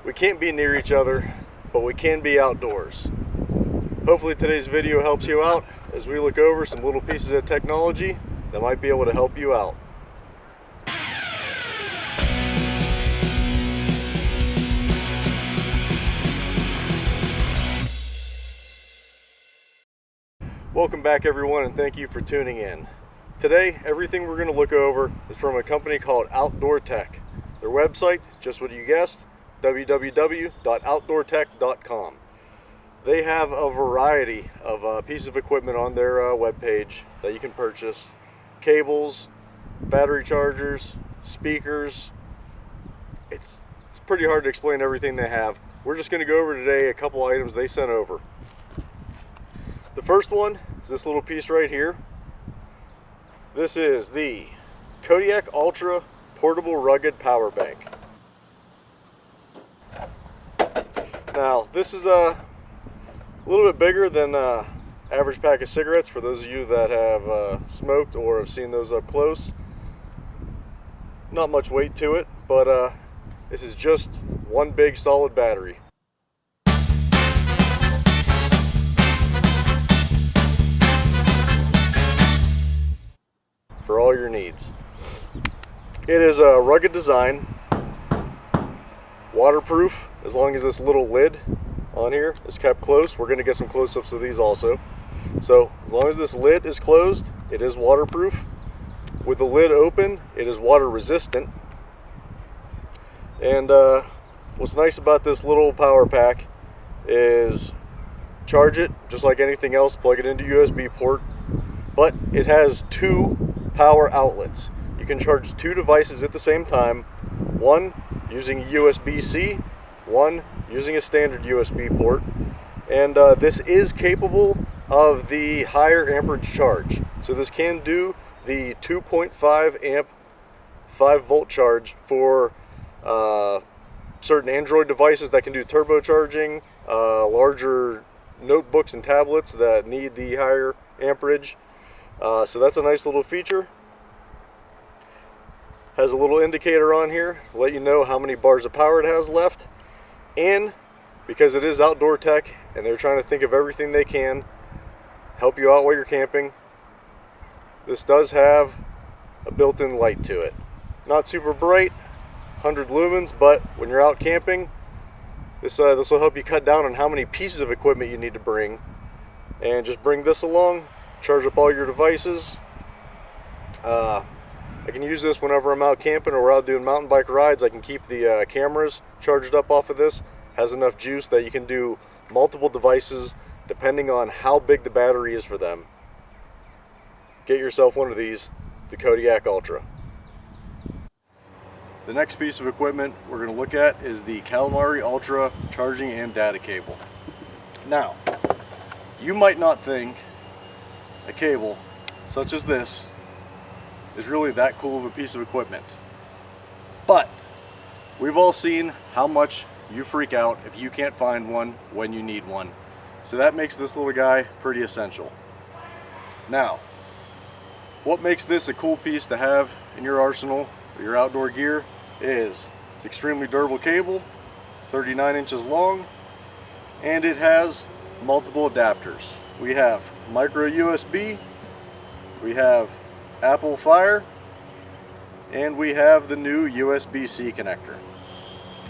We can't be near each other, but we can be outdoors. Hopefully today's video helps you out as we look over some little pieces of technology that might be able to help you out. Welcome back everyone, and thank you for tuning in. Today, everything we're going to look over is from a company called Outdoor Tech. Their website, just what you guessed, www.outdoortech.com. They have a variety of pieces of equipment on their webpage that you can purchase. Cables, battery chargers, speakers. It's pretty hard to explain everything they have. We're just going to go over today a couple items they sent over. The first one is this little piece right here. This is the Kodiak Ultra Portable Rugged Power Bank. Now, this is a little bit bigger than average pack of cigarettes for those of you that have smoked or have seen those up close. Not much weight to it, but this is just one big solid battery. For all your needs. It is a rugged design, waterproof as long as this little lid on here is kept closed. We're going to get some close-ups of these also. So as long as this lid is closed, it is waterproof. With the lid open, it is water resistant. And what's nice about this little power pack is charge it just like anything else, plug it into USB port, but it has two power outlets. You can charge two devices at the same time, one using USB-C, one using a standard USB port, and this is capable of the higher amperage charge. So this can do the 2.5 amp 5 volt charge for certain Android devices that can do turbocharging, larger notebooks and tablets that need the higher amperage. So that's a nice little feature. Has a little indicator on here to let you know how many bars of power it has left. And because it is Outdoor Tech and they're trying to think of everything they can help you out while you're camping, this does have a built-in light to it. Not super bright, 100 lumens, but when you're out camping, this will help you cut down on how many pieces of equipment you need to bring. And just bring this along, charge up all your devices. I can use this whenever I'm out camping or we're out doing mountain bike rides. I can keep the cameras charged up off of this. Has enough juice that you can do multiple devices depending on how big the battery is for them. Get yourself one of these, the Kodiak Ultra. The next piece of equipment we're going to look at is the Calamari Ultra charging and data cable. Now, you might not think a cable such as this is really that cool of a piece of equipment, but we've all seen how much you freak out if you can't find one when you need one. So that makes this little guy pretty essential. Now, what makes this a cool piece to have in your arsenal or your outdoor gear is it's extremely durable cable, 39 inches long, and it has multiple adapters. We have micro USB, we have Apple Fire, and we have the new USB-C connector.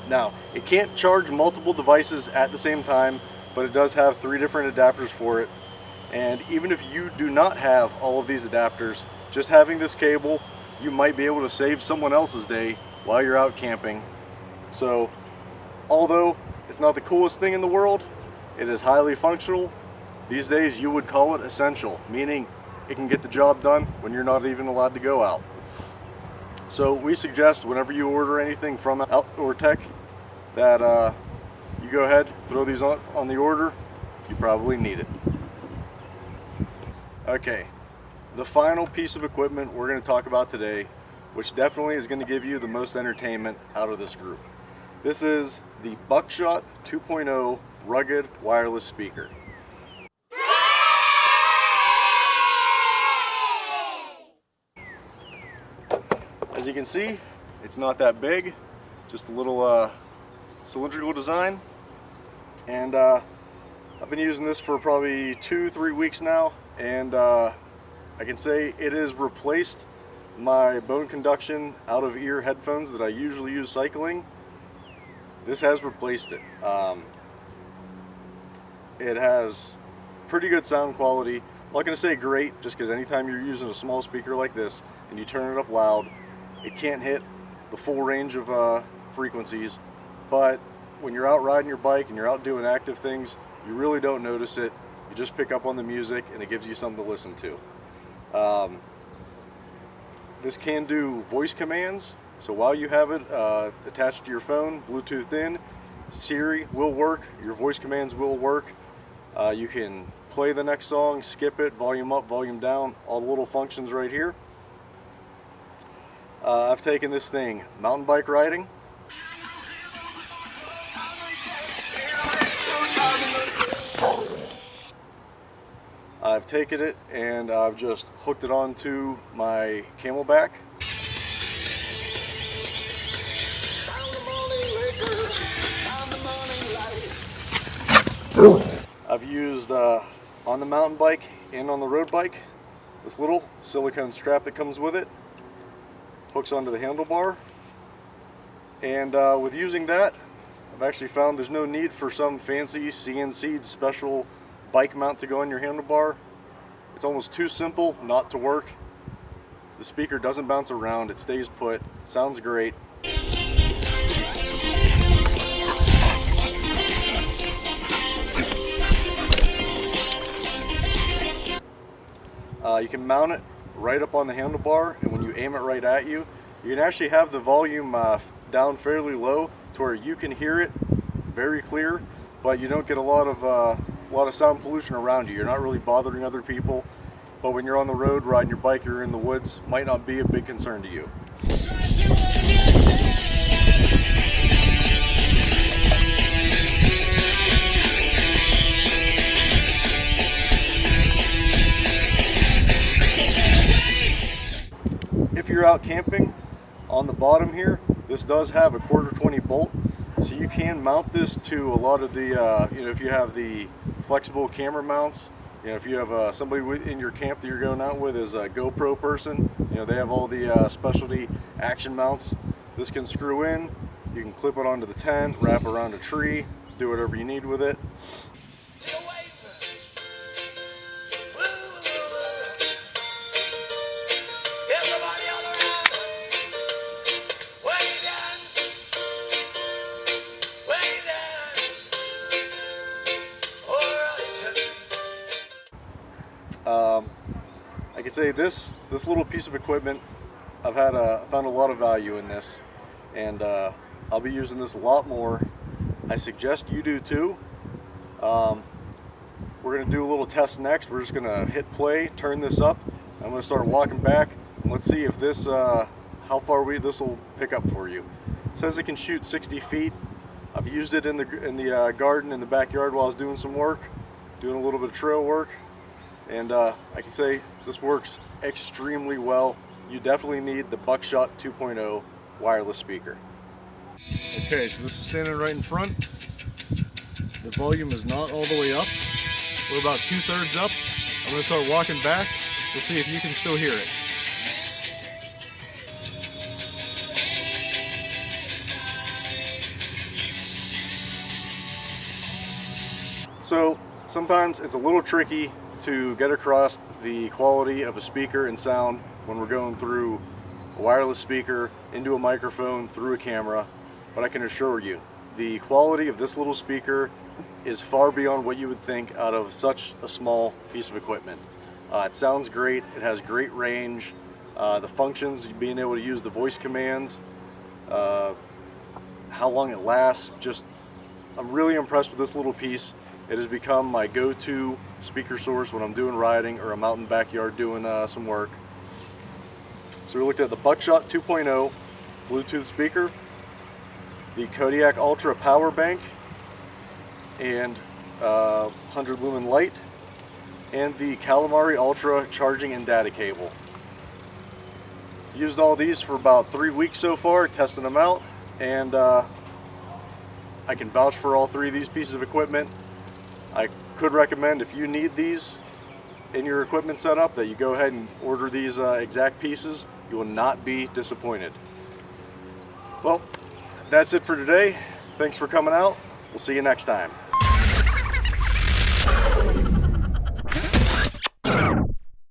Now, it can't charge multiple devices at the same time, but it does have 3 different adapters for it. And even if you do not have all of these adapters, just having this cable, you might be able to save someone else's day while you're out camping. So, although it's not the coolest thing in the world, it is highly functional. These days you would call it essential, meaning it can get the job done when you're not even allowed to go out. So we suggest whenever you order anything from Outdoor Tech that you go ahead, throw these on the order. You probably need it. Okay, the final piece of equipment we're going to talk about today, which definitely is going to give you the most entertainment out of this group. This is the Buckshot 2.0 rugged wireless speaker. As you can see, it's not that big, just a little cylindrical design, and I've been using this for probably 2-3 weeks now, and I can say it has replaced my bone conduction out of ear headphones that I usually use cycling. This has replaced it. It has pretty good sound quality. I'm not going to say great, just because anytime you're using a small speaker like this and you turn it up loud, it can't hit the full range of frequencies. But when you're out riding your bike and you're out doing active things, you really don't notice it. You just pick up on the music and it gives you something to listen to. This can do voice commands, so while you have it attached to your phone, Bluetooth in, Siri will work, your voice commands will work. You can play the next song, skip it, volume up, volume down, all the little functions right here. I've taken this thing mountain bike riding. I've taken it and I've just hooked it onto my Camelback. I've used on the mountain bike and on the road bike this little silicone strap that comes with it, hooks onto the handlebar, and with using that, I've actually found there's no need for some fancy CNC'd special bike mount to go on your handlebar. It's almost too simple not to work. The speaker doesn't bounce around, it stays put, sounds great. You can mount it right up on the handlebar, and when you aim it right at you, you can actually have the volume down fairly low to where you can hear it very clear, but you don't get a lot of sound pollution around you. You're not really bothering other people, but when you're on the road riding your bike or in the woods, might not be a big concern to you. If you're out camping, on the bottom here, this does have a 1/4-20 bolt, so you can mount this to a lot of the, if you have the flexible camera mounts, if you have somebody in your camp that you're going out with is a GoPro person, they have all the specialty action mounts. This can screw in, you can clip it onto the tent, wrap around a tree, do whatever you need with it. I can say this little piece of equipment, I've found a lot of value in this, and I'll be using this a lot more. I suggest you do too. We're going to do a little test next. We're just going to hit play, turn this up. I'm going to start walking back, and let's see if this, how far this will pick up for you. It says it can shoot 60 feet. I've used it in the garden, in the backyard while I was doing some work, doing a little bit of trail work. And I can say this works extremely well. You definitely need the Buckshot 2.0 wireless speaker. Okay, so this is standing right in front. The volume is not all the way up. We're about 2/3 up. I'm going to start walking back. We'll see if you can still hear it. So sometimes it's a little tricky to get across the quality of a speaker and sound when we're going through a wireless speaker into a microphone through a camera, but I can assure you the quality of this little speaker is far beyond what you would think out of such a small piece of equipment. It sounds great, it has great range, the functions, being able to use the voice commands, how long it lasts, I'm really impressed with this little piece. It has become my go-to speaker source when I'm doing riding or I'm out in the backyard doing some work. So we looked at the Buckshot 2.0 Bluetooth speaker, the Kodiak Ultra power bank, and 100 lumen light, and the Calamari Ultra charging and data cable. Used all these for about 3 weeks so far, testing them out, and I can vouch for all three of these pieces of equipment. I could recommend, if you need these in your equipment setup, that you go ahead and order these exact pieces. You will not be disappointed. Well, that's it for today. Thanks for coming out. We'll see you next time.